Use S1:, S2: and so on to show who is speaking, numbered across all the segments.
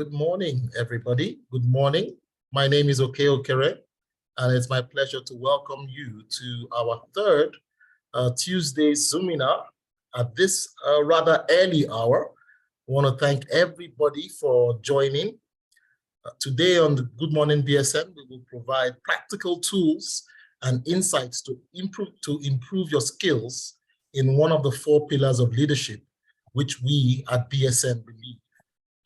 S1: Good morning, everybody. Good morning. My name is Oke Okere, and it's my pleasure to welcome you to our third Tuesday Zoominar at this rather early hour. I want to thank everybody for joining. Today on the Good Morning BSN, we will provide practical tools and insights to improve your skills in one of the 4 pillars of leadership, which we at BSN believe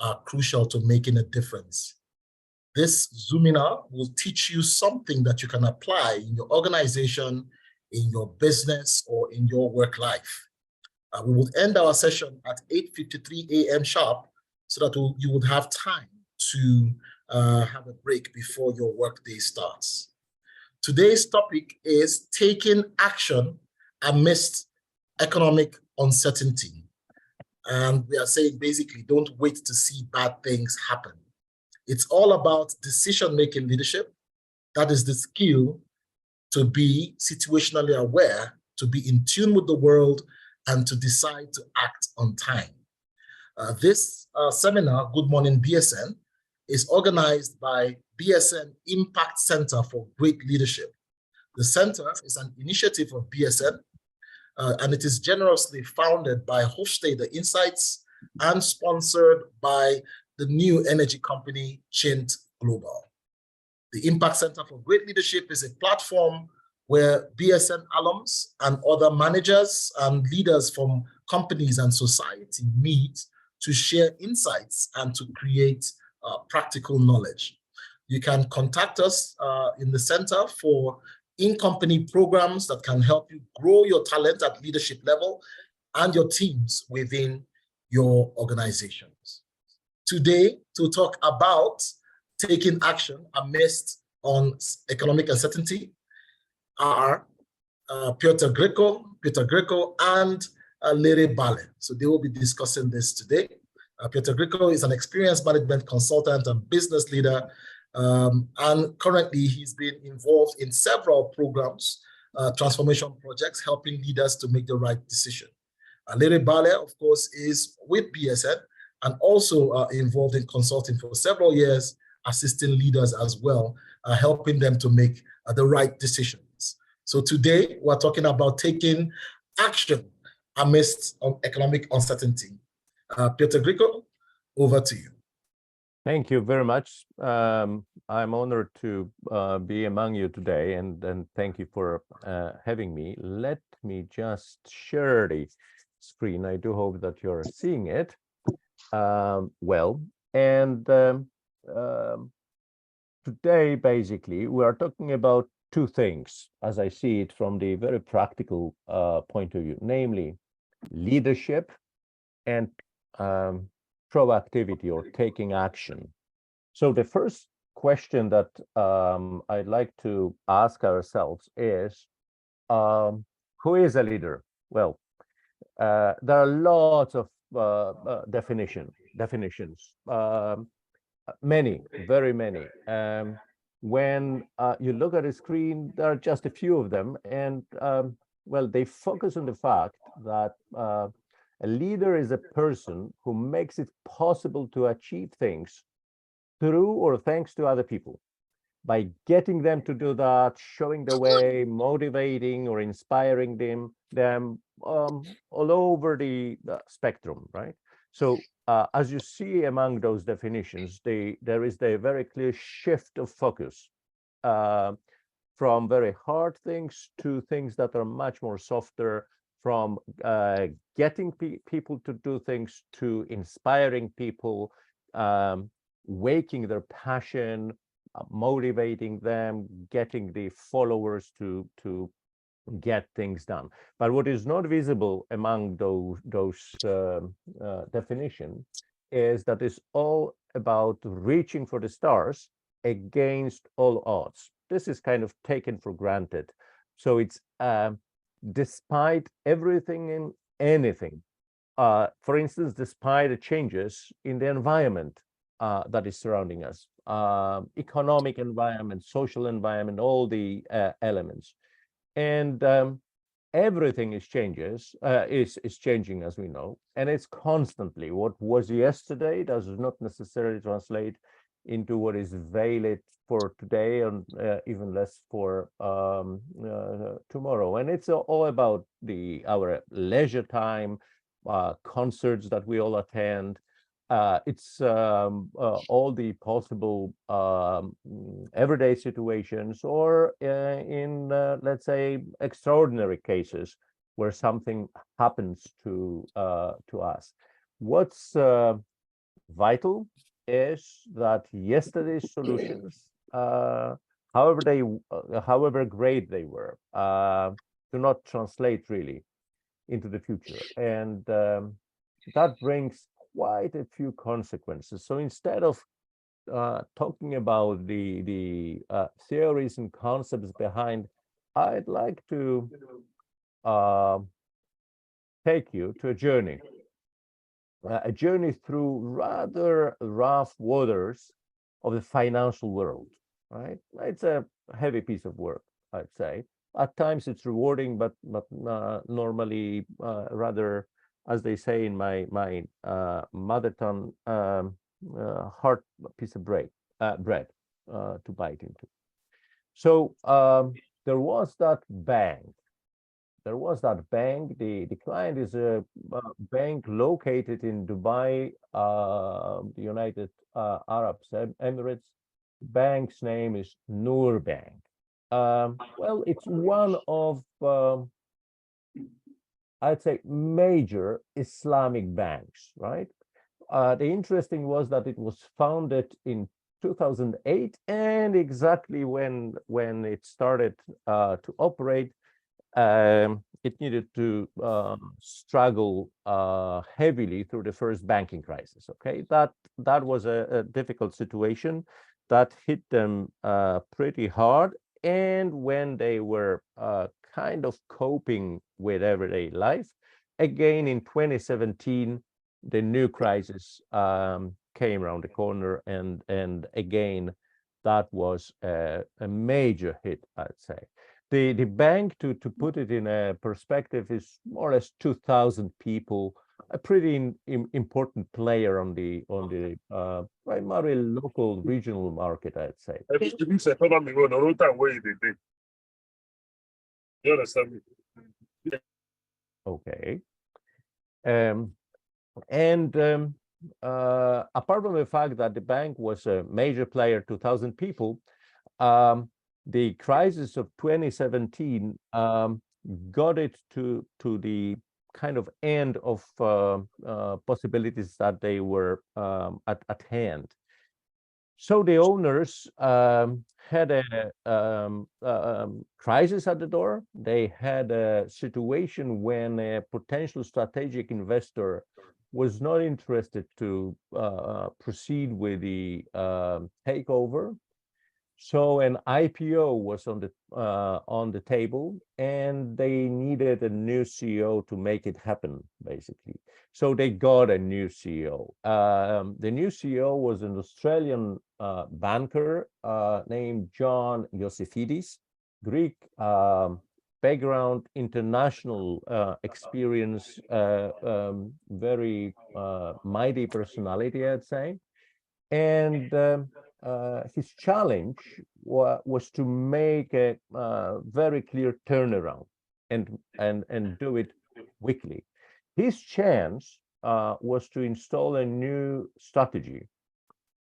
S1: are crucial to making a difference. This Zoominar will teach you something that you can apply in your organization, in your business, or in your work life. We will end our session at 8:53 a.m. sharp so that you would have time to have a break before your workday starts. Today's topic is taking action amidst economic uncertainty. And we are saying basically, don't wait to see bad things happen. It's all about decision-making leadership. That is the skill to be situationally aware, to be in tune with the world, and to decide to act on time. This seminar, Good Morning BSN, is organized by BSN Impact Center for Great Leadership. The center is an initiative of BSN, and it is generously founded by Hofstede Insights and sponsored by the new energy company, Chint Global. The Impact Center for Great Leadership is a platform where BSN alums and other managers and leaders from companies and society meet to share insights and to create practical knowledge. You can contact us in the center for in-company programs that can help you grow your talent at leadership level and your teams within your organizations. Today, to talk about taking action amidst economic uncertainty are Peter Gryko, and Lere Bale. So they will be discussing this today. Peter Gryko is an experienced management consultant and business leader, and currently he's been involved in several programs, transformation projects, helping leaders to make the right decision. Lere Bale, of course, is with BSN and also involved in consulting for several years, assisting leaders as well, helping them to make the right decisions. So today we're talking about taking action amidst economic uncertainty. Peter Gryko, over to you.
S2: Thank you very much. I'm honored to be among you today, and thank you for having me. Let me just share the screen. I do hope that you're seeing it well. And today, basically, we are talking about 2 things, as I see it from the very practical point of view, namely leadership and proactivity or taking action. So the first question that I'd like to ask ourselves is, who is a leader? Well, there are lots of definitions, many, very many. When you look at a screen, there are just a few of them, and well, they focus on the fact that a leader is a person who makes it possible to achieve things through or thanks to other people by getting them to do that, showing the way, motivating or inspiring them all over the spectrum, right? So as you see among those definitions, there is a very clear shift of focus from very hard things to things that are much more softer, from getting people to do things to inspiring people, waking their passion, motivating them, getting the followers to get things done. But what is not visible among those definitions is that it's all about reaching for the stars against all odds. This is kind of taken for granted. So it's despite everything and anything. For instance, despite the changes in the environment that is surrounding us, economic environment, social environment, all the elements. And everything is changing, as we know, and it's constantly. What was yesterday does not necessarily translate into what is valid for today, and even less for tomorrow. And it's all about our leisure time, concerts that we all attend. It's all the possible everyday situations, or in let's say extraordinary cases where something happens to us. What's vital is that yesterday's solutions, however great they were, do not translate really into the future, and that brings quite a few consequences. So instead of talking about the theories and concepts behind, I'd like to uh, take you to a journey through rather rough waters of the financial world, right? It's a heavy piece of work, I'd say. At times it's rewarding, but normally rather, as they say in my mother tongue, hard piece of bread to bite into. So there was that bank. The client is a bank located in Dubai, the United Arab Emirates. Bank's name is Noor Bank. Well, it's one of I'd say major Islamic banks, right? The interesting was that it was founded in 2008, and exactly when it started to operate, it needed to struggle heavily through the first banking crisis. Okay, that was a difficult situation that hit them pretty hard. And when they were kind of coping with everyday life, again in 2017, the new crisis came around the corner, and again, that was a major hit, I'd say. The bank, to put it in a perspective, is more or less 2,000 people, a pretty important player on the primarily local regional market, I'd say.
S3: You understand me?
S2: Okay. And apart from the fact that the bank was a major player, 2,000 people, the crisis of 2017 got it to the kind of end of possibilities that they were at hand. So the owners had a crisis at the door. They had a situation when a potential strategic investor was not interested to proceed with the takeover. So an IPO was on the table, and they needed a new CEO to make it happen, basically. So they got a new CEO. The new CEO was an Australian banker named John Iossifidis, Greek background, international experience, very mighty personality, I'd say. And his challenge was to make a very clear turnaround and do it quickly. His chance was to install a new strategy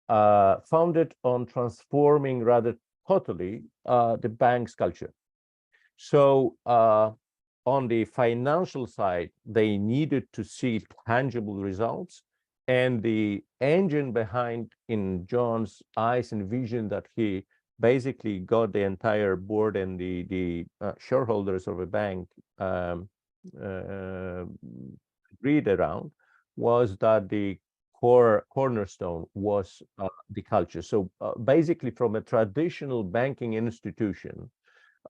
S2: founded on transforming rather totally the bank's culture. So on the financial side, they needed to see tangible results. And the engine behind, in John's eyes and vision, that he basically got the entire board and the shareholders of a bank agreed around, was that the cornerstone was the culture. So basically, from a traditional banking institution,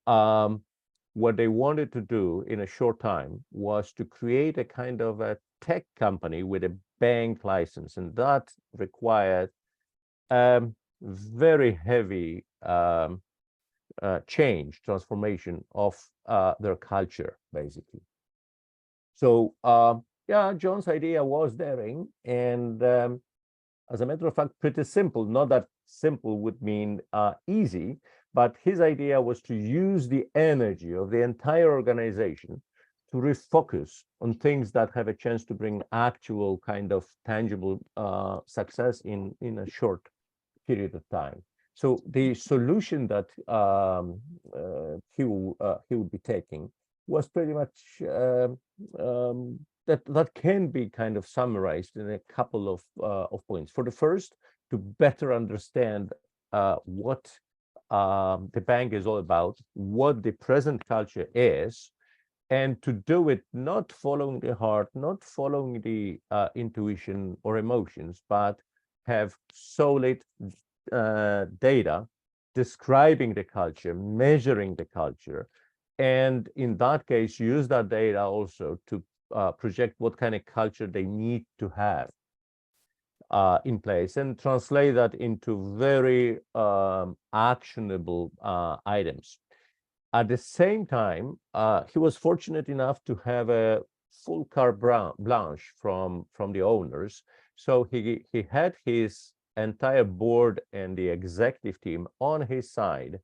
S2: what they wanted to do in a short time was to create a kind of a tech company with a bank license, and that required very heavy transformation of their culture, basically. So yeah, John's idea was daring, and as a matter of fact, pretty simple. Not that simple would mean easy, but his idea was to use the energy of the entire organization to refocus on things that have a chance to bring actual kind of tangible success in a short period of time. So the solution that he would be taking was pretty much that can be kind of summarized in a couple of points. For the first, to better understand what the bank is all about, what the present culture is, and to do it not following the heart, not following the intuition or emotions, but have solid data describing the culture, measuring the culture, and in that case, use that data also to project what kind of culture they need to have in place and translate that into very actionable items. At the same time, he was fortunate enough to have a full carte blanche from the owners. So he had his entire board and the executive team on his side.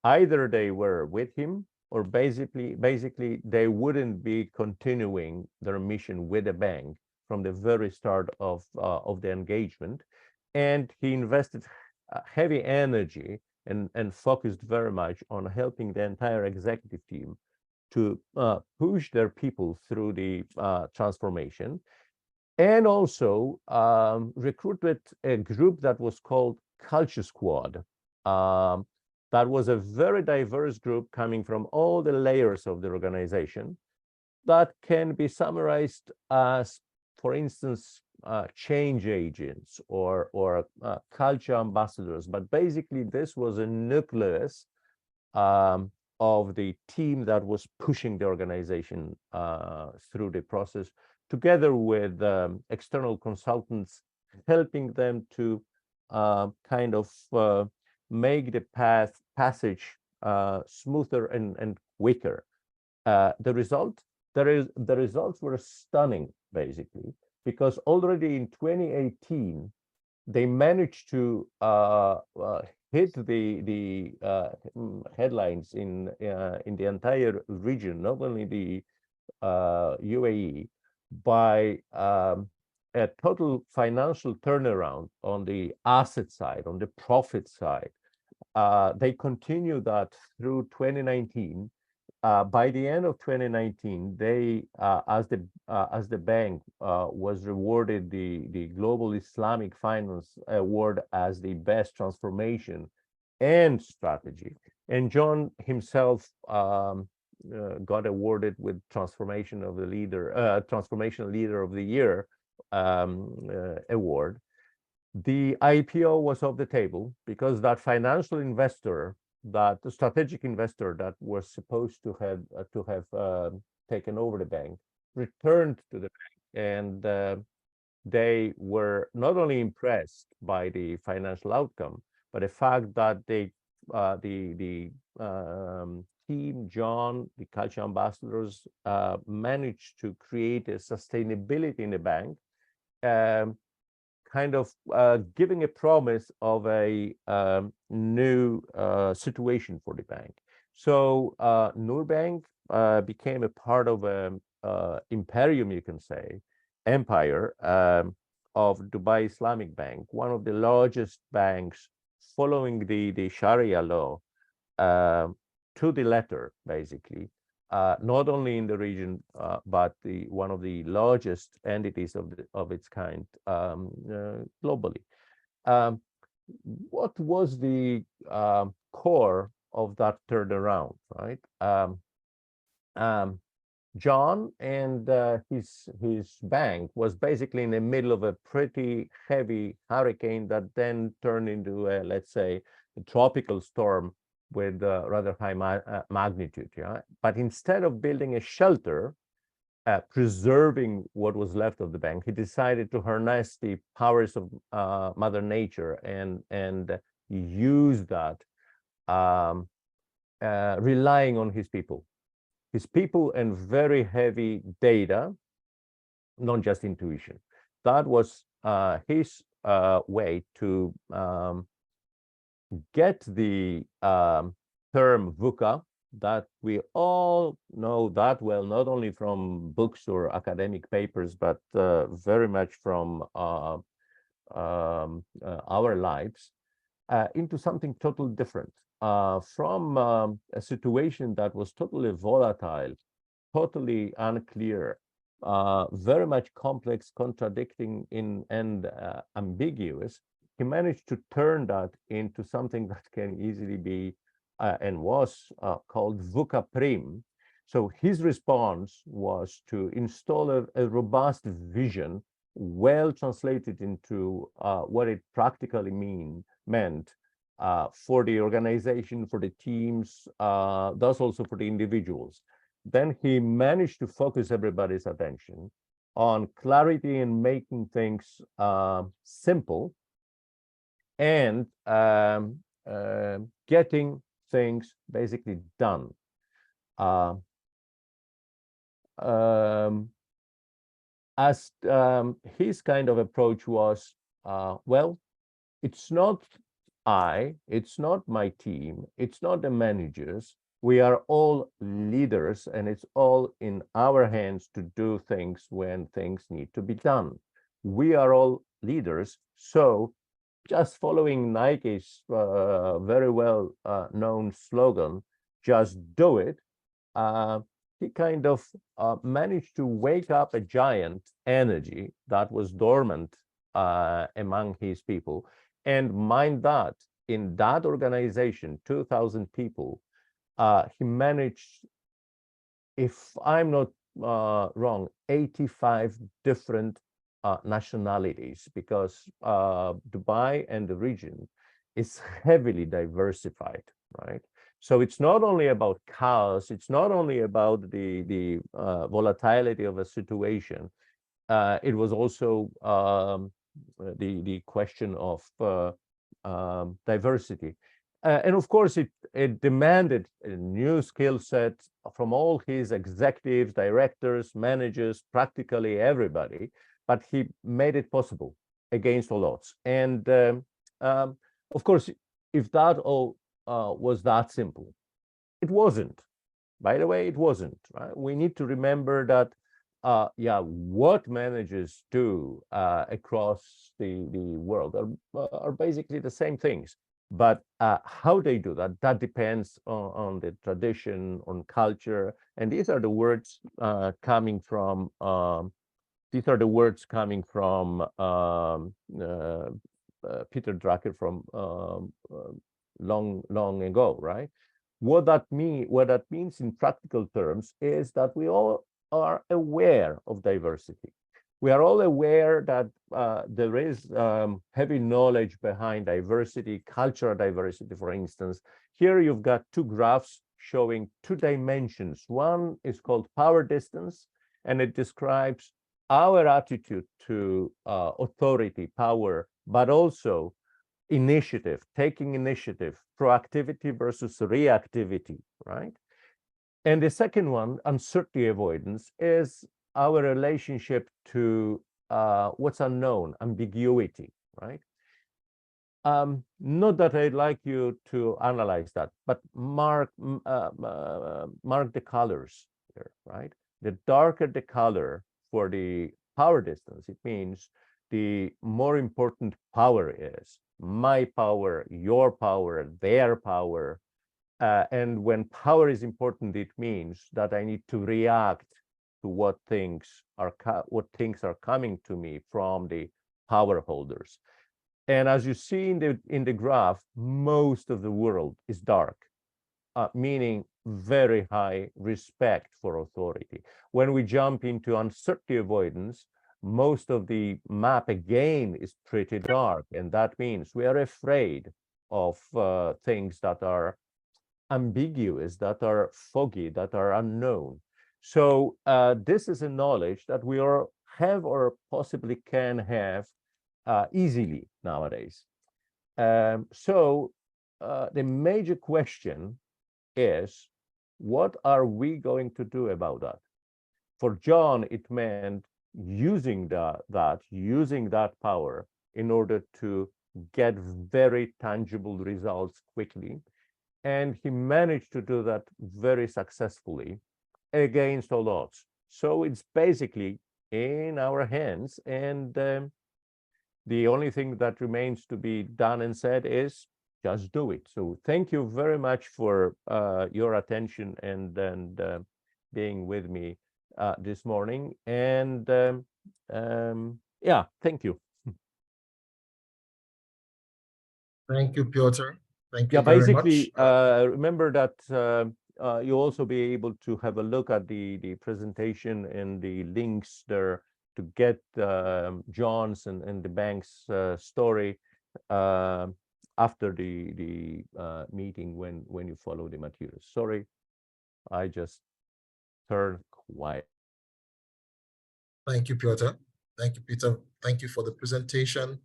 S2: Either they were with him, or basically they wouldn't be continuing their mission with the bank from the very start of the engagement. And he invested heavy energy and focused very much on helping the entire executive team to push their people through the transformation, and also recruited a group that was called Culture Squad. That was a very diverse group coming from all the layers of the organization that can be summarized as, for instance, change agents or culture ambassadors. But basically, this was a nucleus of the team that was pushing the organization through the process, together with external consultants, helping them to kind of make the passage smoother and quicker. The results were stunning, basically, because already in 2018 they managed to hit the headlines in the entire region, not only the UAE, by a total financial turnaround on the asset side, on the profit side. They continued that through 2019. By the end of 2019, they, as the bank was rewarded the Global Islamic Finance Award as the best transformation and strategy. And John himself got awarded with Transformational Leader of the Year award. The IPO was off the table because that financial investor, that strategic investor that was supposed to have taken over the bank, returned to the bank, and they were not only impressed by the financial outcome, but the fact that the team, John, the culture ambassadors, managed to create a sustainability in the bank, kind of giving a promise of a new situation for the bank. So Noorbank became a part of an imperium, you can say, empire of Dubai Islamic Bank, one of the largest banks following the Sharia law to the letter, basically. Not only in the region, but one of the largest entities of its kind globally. What was the core of that turnaround, right? John and his bank was basically in the middle of a pretty heavy hurricane that then turned into a, let's say, a tropical storm with rather high magnitude. Yeah? But instead of building a shelter, preserving what was left of the bank, he decided to harness the powers of Mother Nature and use that relying on his people and very heavy data, not just intuition. That was his way to get the term VUCA that we all know that well, not only from books or academic papers, but very much from our lives, into something totally different. From a situation that was totally volatile, totally unclear, very much complex, contradicting and ambiguous, he managed to turn that into something that can easily be and was called VUCA Prim. So his response was to install a robust vision, well translated into what it practically meant for the organization, for the teams, thus also for the individuals. Then he managed to focus everybody's attention on clarity and making things simple, and getting things basically done. As his kind of approach was, well, it's not it's not my team, it's not the managers. We are all leaders, and it's all in our hands to do things when things need to be done. We are all leaders, so just following Nike's very well known slogan, just do it, he kind of managed to wake up a giant energy that was dormant among his people. And mind that, in that organization, 2,000 people, he managed, if I'm not wrong, 85 different nationalities, because Dubai and the region is heavily diversified, right? So it's not only about chaos, it's not only about the volatility of a situation. It was also the question of diversity. And of course, it demanded a new skill set from all his executives, directors, managers, practically everybody, but he made it possible against all odds. And of course, if that all was that simple, it wasn't. By the way, it wasn't. Right? We need to remember that, yeah, what managers do across the world are basically the same things. But how they do that, that depends on the tradition, on culture. And these are the words coming from Peter Drucker from long ago, right? What that means in practical terms is that we all are aware of diversity. We are all aware that there is heavy knowledge behind diversity, cultural diversity, for instance. Here you've got two graphs showing two dimensions. One is called power distance, and it describes our attitude to authority, power, but also initiative, taking initiative, proactivity versus reactivity, right? And the second one, uncertainty avoidance, is our relationship to what's unknown, ambiguity, right? Not that I'd like you to analyze that, but mark the colors here, right? The darker the color for the power distance, it means the more important power is. My power, your power, their power. And when power is important, it means that I need to react to what things are coming to me from the power holders. And as you see in the graph, most of the world is dark, meaning very high respect for authority. When we jump into uncertainty avoidance, most of the map again is pretty dark, and that means we are afraid of things that are ambiguous, that are foggy, that are unknown. So this is a knowledge that we have or possibly can have easily nowadays. So the major question is, what are we going to do about that? For John, it meant using that power in order to get very tangible results quickly. And he managed to do that very successfully against all odds. So it's basically in our hands. And the only thing that remains to be done and said is just do it. So thank you very much for your attention and being with me this morning. And yeah, thank you.
S1: Thank you, Piotr. Thank you
S2: Yeah,
S1: very much.
S2: basically, remember that you also be able to have a look at the presentation and the links there to get John's and the bank's story after the meeting when you follow the materials. Sorry, I just turned quiet.
S1: Thank you, Piotr. Thank you, Peter. Thank you for the presentation.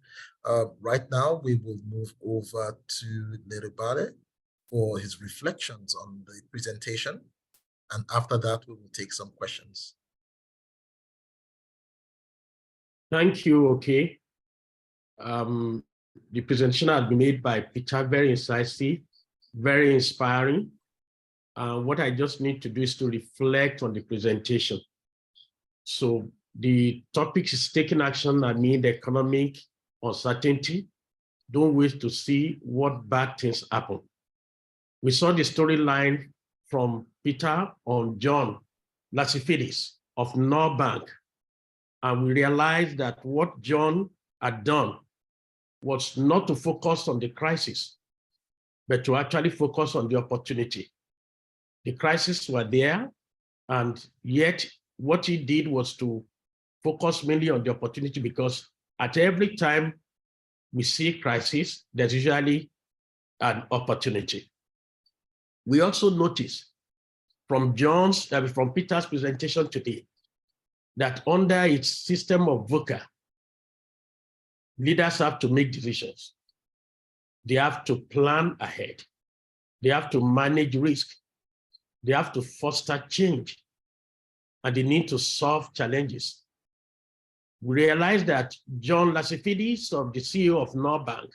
S1: Right now, we will move over to Lerubale for his reflections on the presentation. And after that, we will take some questions.
S4: Thank you, okay. The presentation has been made by Peter, very incisive, very inspiring. What I just need to do is to reflect on the presentation. So the topic is taking action amid economic uncertainty. Don't wait to see what bad things happen. We saw the storyline from Peter on John Lassifidis of North Bank, and we realized that what John had done was not to focus on the crisis, but to actually focus on the opportunity. The crises were there, and yet what he did was to focus mainly on the opportunity, because at every time we see crisis, there's usually an opportunity. We also notice from Peter's presentation today that under its system of VUCA, leaders have to make decisions. They have to plan ahead. They have to manage risk. They have to foster change, and they need to solve challenges. We realize that John Lassifidis, of the CEO of North Bank,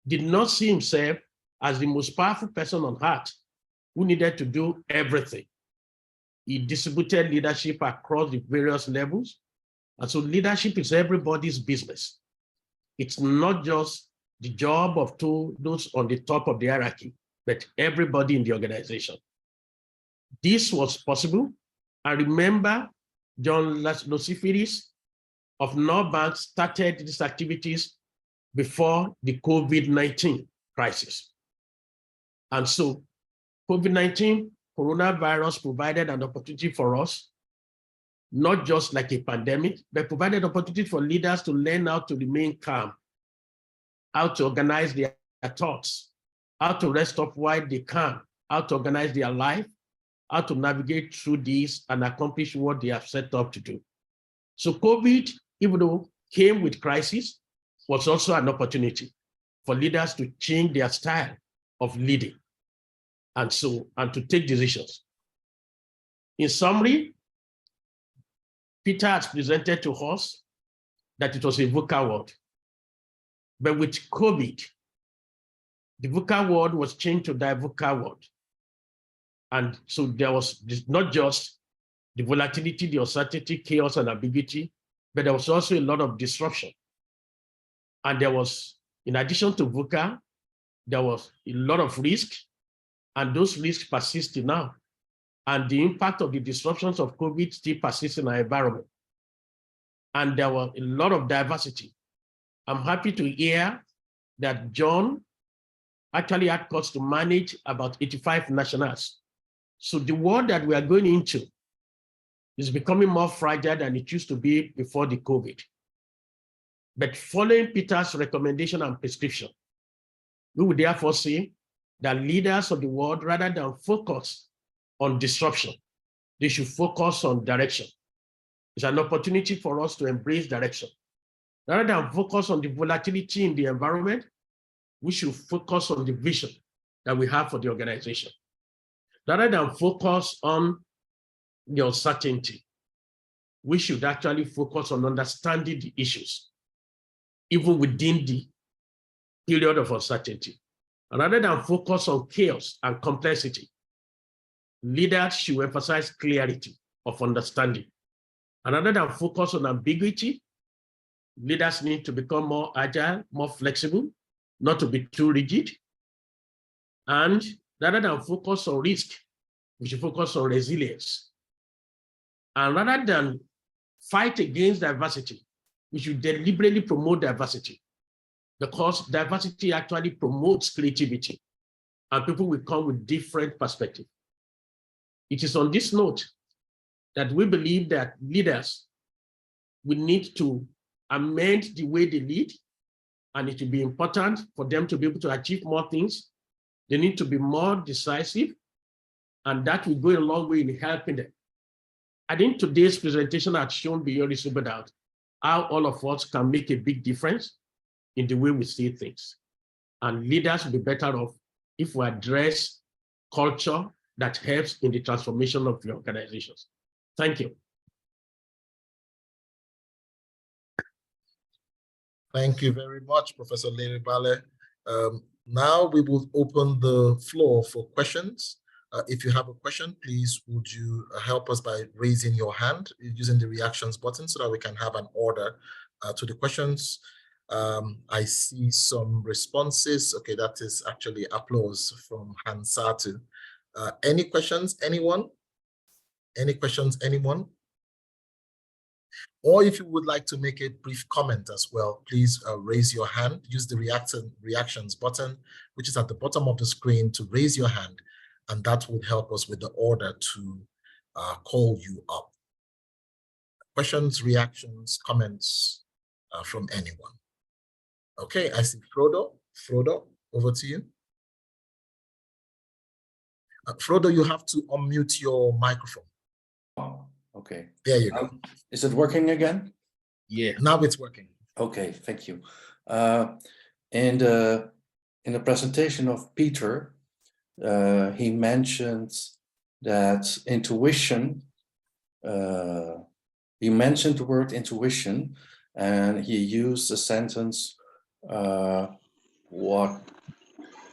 S4: did not see himself as the most powerful person on earth who needed to do everything. He distributed leadership across the various levels. And so leadership is everybody's business. It's not just the job of those on the top of the hierarchy, but everybody in the organization. This was possible. I remember John Lassifidis of North Bank started these activities before the COVID-19 crisis. And so COVID-19, coronavirus, provided an opportunity for us, not just like a pandemic, but provided opportunity for leaders to learn how to remain calm, how to organize their thoughts, how to rest up while they can, how to organize their life, how to navigate through this and accomplish what they have set up to do. So COVID, even though came with crisis, was also an opportunity for leaders to change their style of leading and to take decisions. In summary, Peter has presented to us that it was a VUCA world. But with COVID, the VUCA world was changed to the VUCA world. And so there was not just the volatility, the uncertainty, chaos, and ambiguity, but there was also a lot of disruption. And there was, in addition to VUCA, there was a lot of risk, and those risks persist now. And the impact of the disruptions of COVID still persists in our environment. And there were a lot of diversity. I'm happy to hear that John actually had costs to manage about 85 nationals. So the world that we are going into is becoming more fragile than it used to be before the COVID. But following Peter's recommendation and prescription, we would therefore say that leaders of the world, rather than focus on disruption, they should focus on direction. It's an opportunity for us to embrace direction. Rather than focus on the volatility in the environment, we should focus on the vision that we have for the organization. Rather than focus on your certainty, we should actually focus on understanding the issues, even within the period of uncertainty. Rather than focus on chaos and complexity, leaders should emphasize clarity of understanding. And rather than focus on ambiguity, leaders need to become more agile, more flexible, not to be too rigid. And rather than focus on risk, we should focus on resilience. And rather than fight against diversity, we should deliberately promote diversity, because diversity actually promotes creativity and people will come with different perspectives. It is on this note that we believe that leaders will need to amend the way they lead, and it will be important for them to be able to achieve more things. They need to be more decisive, and that will go a long way in helping them. I think today's presentation has shown beyond reasonable doubt how all of us can make a big difference in the way we see things. And leaders will be better off if we address culture that helps in the transformation of the organizations. Thank you.
S1: Thank you very much, Professor Larry Bale. Now we will open the floor for questions. If you have a question, please would you help us by raising your hand using the reactions button so that we can have an order to the questions. I see some responses. Okay, that is actually applause from Hansatu. Any questions, anyone? Any questions, anyone? Or if you would like to make a brief comment as well, please raise your hand. Use the reactions button, which is at the bottom of the screen, to raise your hand, and that would help us with the order to call you up. Questions, reactions, comments from anyone? Okay, I see Frodo. Frodo, over to you. Frodo, you have to unmute your microphone.
S5: Oh, okay.
S1: There you go.
S5: Is it working again?
S4: Yeah.
S1: Now it's working.
S5: Okay, thank you. In the presentation of Peter, he mentioned that intuition, he mentioned the word intuition, and he used the sentence, what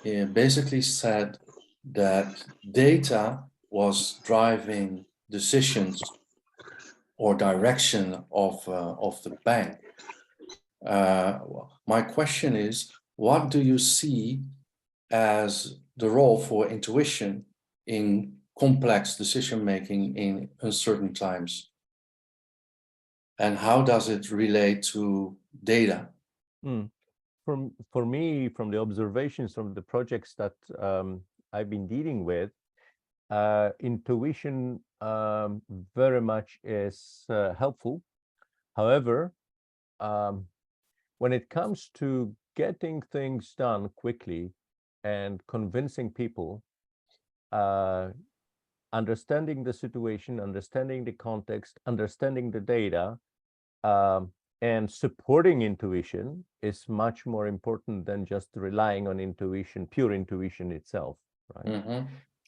S5: he basically said that data was driving decisions or direction of the bank. My question is, what do you see as the role for intuition in complex decision-making in uncertain times? And how does it relate to data?
S2: For me, from the observations from the projects that I've been dealing with, intuition very much is helpful. However, when it comes to getting things done quickly and convincing people, understanding the situation, understanding the context, understanding the data, and supporting intuition is much more important than just relying on intuition, pure intuition itself, right?
S5: Mm-hmm.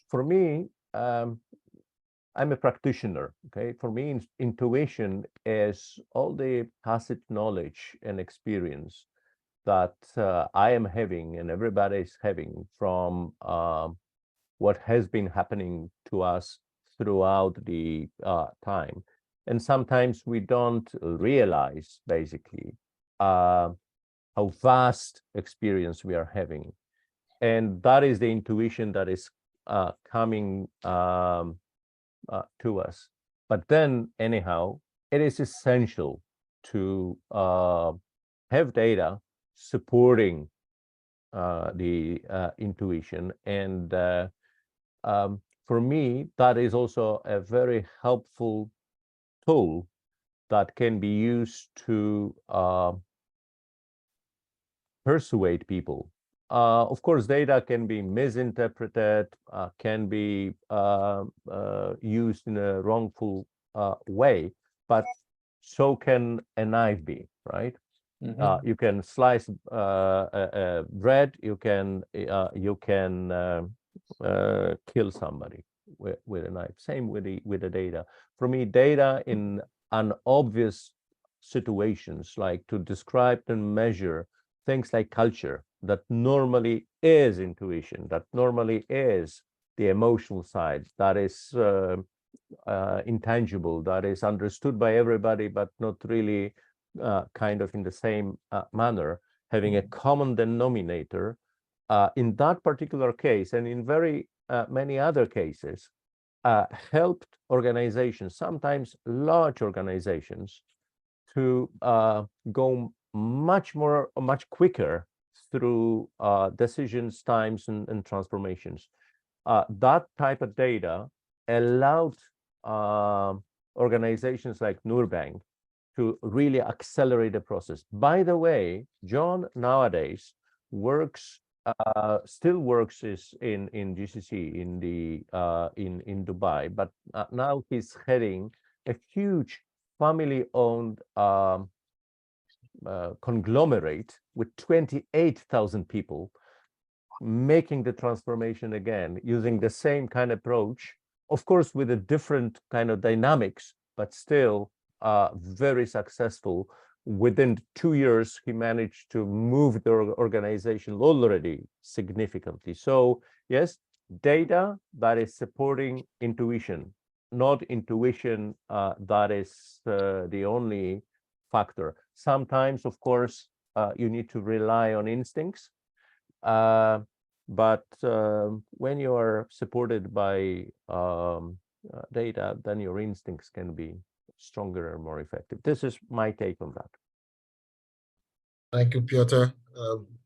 S2: For me, I'm a practitioner, okay? For me, intuition is all the tacit knowledge and experience that I am having and everybody is having from what has been happening to us throughout the time. And sometimes we don't realize, basically, how vast experience we are having. And that is the intuition that is coming to us. But then, anyhow, it is essential to have data supporting the intuition. And for me, that is also a very helpful tool that can be used to persuade people. Of course, data can be misinterpreted, can be used in a wrongful way, but so can a knife be, right?
S5: Mm-hmm.
S2: You can slice bread, you can kill somebody. with a knife. Same with the data. For me, data in unobvious situations, like to describe and measure things like culture, that normally is intuition, that normally is the emotional side, that is intangible, that is understood by everybody, but not really kind of in the same manner, having a common denominator. In that particular case, and in very many other cases, helped organizations, sometimes large organizations, to go much quicker through decisions, times, and transformations. That type of data allowed organizations like Nurbank to really accelerate the process. By the way, John nowadays works, still works in GCC in Dubai, but now he's heading a huge family-owned conglomerate with 28,000 people, making the transformation again, using the same kind of approach, of course, with a different kind of dynamics, but still very successful. Within 2 years, he managed to move the organization already significantly. So yes, data that is supporting intuition, not intuition that is the only factor. Sometimes, of course, you need to rely on instincts. But when you are supported by data, then your instincts can be stronger and more effective. This is my take on that.
S1: Thank you, Piotr.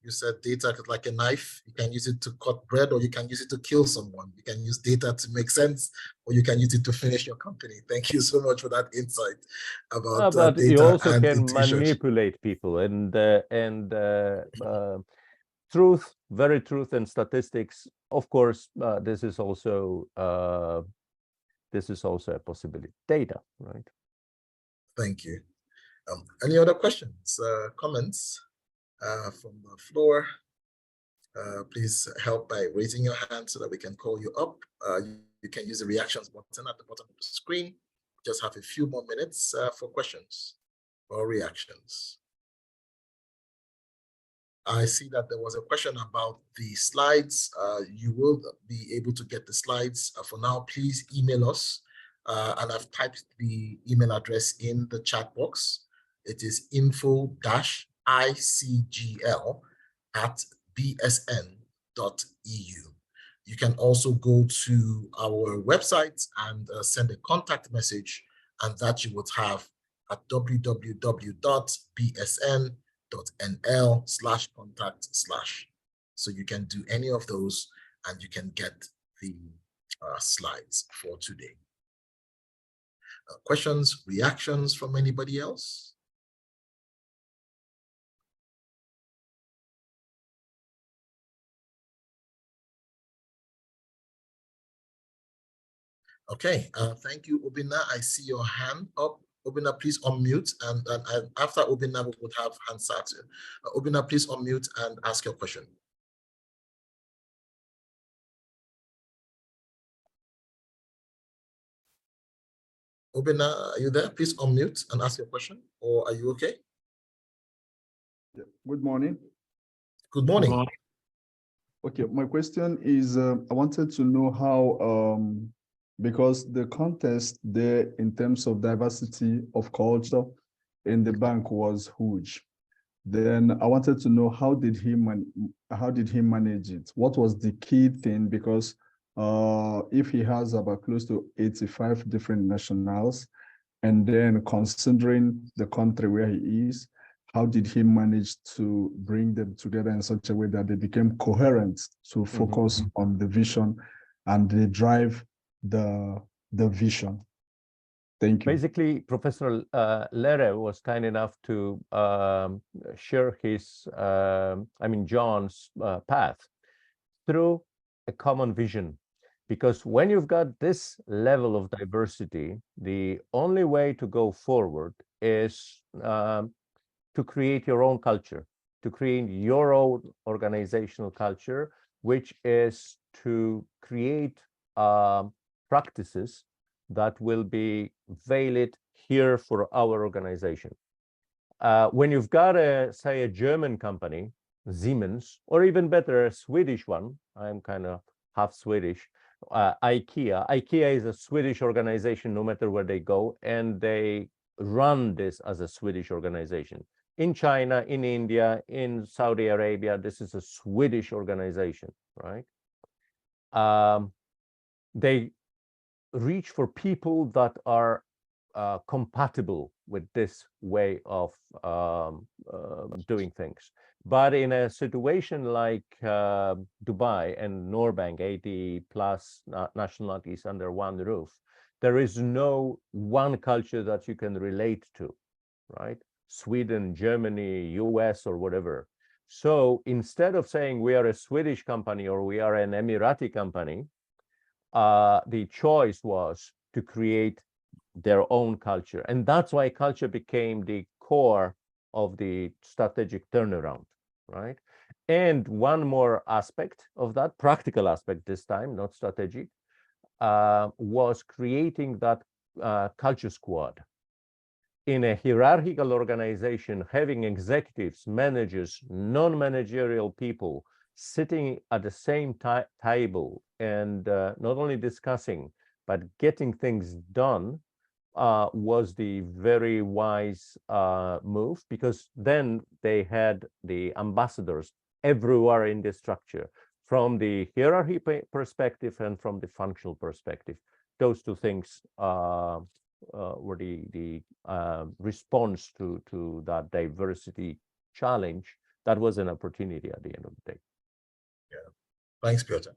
S1: You said data is like a knife. You can use it to cut bread, or you can use it to kill someone. You can use data to make sense, or you can use it to finish your company. Thank you so much for that insight about
S2: But
S1: data
S2: you also
S1: and
S2: can
S1: intuition.
S2: manipulate people, and truth, very truth, and statistics. Of course, this is also a possibility. Data, right?
S1: Thank you. Any other questions, comments from the floor? Please help by raising your hand so that we can call you up. You can use the reactions button at the bottom of the screen. Just have a few more minutes for questions or reactions. I see that there was a question about the slides. You will be able to get the slides. For now, please email us. And I've typed the email address in the chat box. It is info-icgl@bsn.eu. You can also go to our website and send a contact message, and that you would have at www.bsn.nl/contact/. So you can do any of those and you can get the slides for today. Questions, reactions from anybody else? Okay, thank you, Obina. I see your hand up. Obina, please unmute, and after Obina, we would have Hansatu. Obina, please unmute and ask your question. Obina, are you there? Please unmute and ask your question, or are you okay?
S6: Yeah. Good morning.
S1: Good morning.
S6: Okay, my question is, I wanted to know how, because the contest there in terms of diversity of culture in the bank was huge. Then I wanted to know how did he manage it? What was the key thing? Because if he has about close to 85 different nationals, and then considering the country where he is, how did he manage to bring them together in such a way that they became coherent to focus on the vision and they drive the vision? Thank you.
S2: Basically, Professor Lere was kind enough to share his, John's path through a common vision. Because when you've got this level of diversity, the only way to go forward is to create your own culture, to create your own organizational culture, which is to create practices that will be valid here for our organization. When you've got say a German company, Siemens, or even better, a Swedish one, I'm kind of half Swedish, IKEA. IKEA is a Swedish organization no matter where they go, and they run this as a Swedish organization. In China, in India, in Saudi Arabia, this is a Swedish organization, right? They reach for people that are compatible with this way of doing things. But in a situation like Dubai and Norbank, 80 plus nationalities under one roof, there is no one culture that you can relate to, right? Sweden, Germany, US, or whatever. So instead of saying we are a Swedish company or we are an Emirati company, the choice was to create their own culture. And that's why culture became the core of the strategic turnaround, right? And one more aspect of that, practical aspect this time, not strategic, was creating that culture squad. In a hierarchical organization, having executives, managers, non-managerial people sitting at the same table and not only discussing, but getting things done was the very wise move, because then they had the ambassadors everywhere in the structure, from the hierarchy perspective and from the functional perspective. Those two things were the response to that diversity challenge. That was an opportunity at the end of the day.
S1: Yeah, thanks, Peter.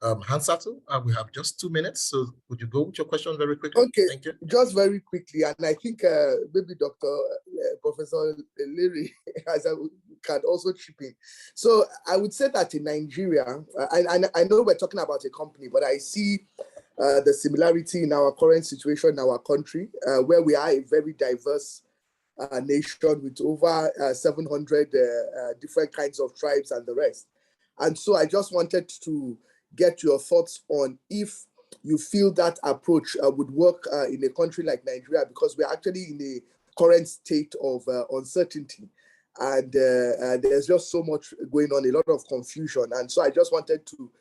S1: Hansatu, we have just 2 minutes, so would you go with your question very quickly?
S7: Okay,
S1: thank you.
S7: Just very quickly, and I think maybe Professor Leary can also chip in. So I would say that in Nigeria, I know we're talking about a company, but I see the similarity in our current situation in our country, where we are a very diverse nation with over 700 different kinds of tribes and the rest. And so I just wanted to get your thoughts on if you feel that approach would work in a country like Nigeria, because we're actually in a current state of uncertainty. And there's just so much going on, a lot of confusion. And so I just wanted to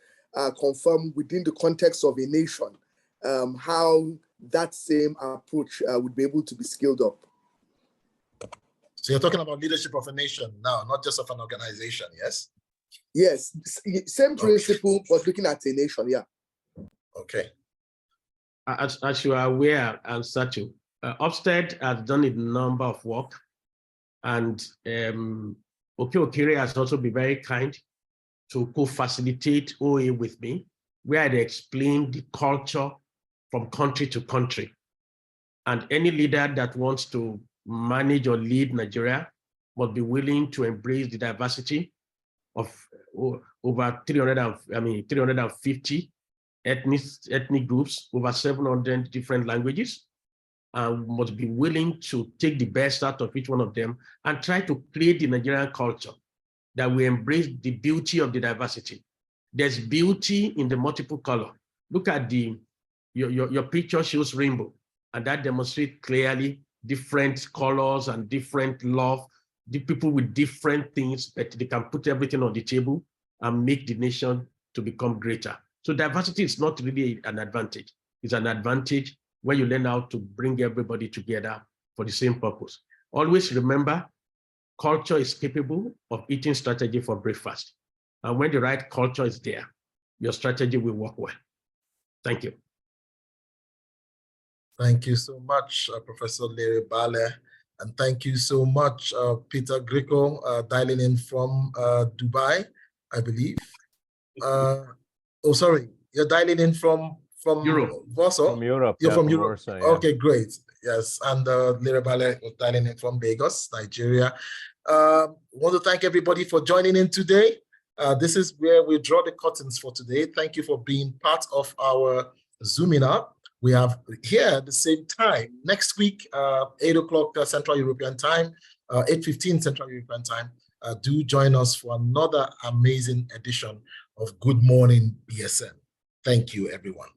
S7: confirm within the context of a nation, how that same approach would be able to be scaled up.
S1: So you're talking about leadership of a nation now, not just of an organization, yes?
S7: Yes, same principle, but looking at a nation, yeah.
S1: Okay.
S4: As you are aware, and Satu, Ofsted has done a number of work, and Okere has also been very kind to co-facilitate OA with me, where I explain the culture from country to country. And any leader that wants to manage or lead Nigeria must be willing to embrace the diversity of over 350 ethnic groups, over 700 different languages, and must be willing to take the best out of each one of them and try to create the Nigerian culture that we embrace the beauty of the diversity. There's beauty in the multiple color. Look at your picture shows rainbow, and that demonstrates clearly different colors and different love, the people with different things, but they can put everything on the table and make the nation to become greater. So diversity is not really an advantage. It's an advantage when you learn how to bring everybody together for the same purpose. Always remember, culture is capable of eating strategy for breakfast. And when the right culture is there, your strategy will work well. Thank you.
S1: Thank you so much, Professor Leary Bale. And thank you so much, Peter Gryko, dialing in from Dubai, I believe. Oh, sorry, you're dialing in from
S4: Europe.
S1: Warsaw?
S2: From Europe.
S1: You're from Europe.
S2: Warsaw, yeah.
S1: Okay, great. Yes, and Leary Bale was dialing in from Lagos, Nigeria. Want to thank everybody for joining in today. This is where we draw the curtains for today. Thank you for being part of our Zoominar. We have here at the same time next week, 8 o'clock Central European time, 8:15 Central European time. Do join us for another amazing edition of Good Morning BSN. Thank you, everyone.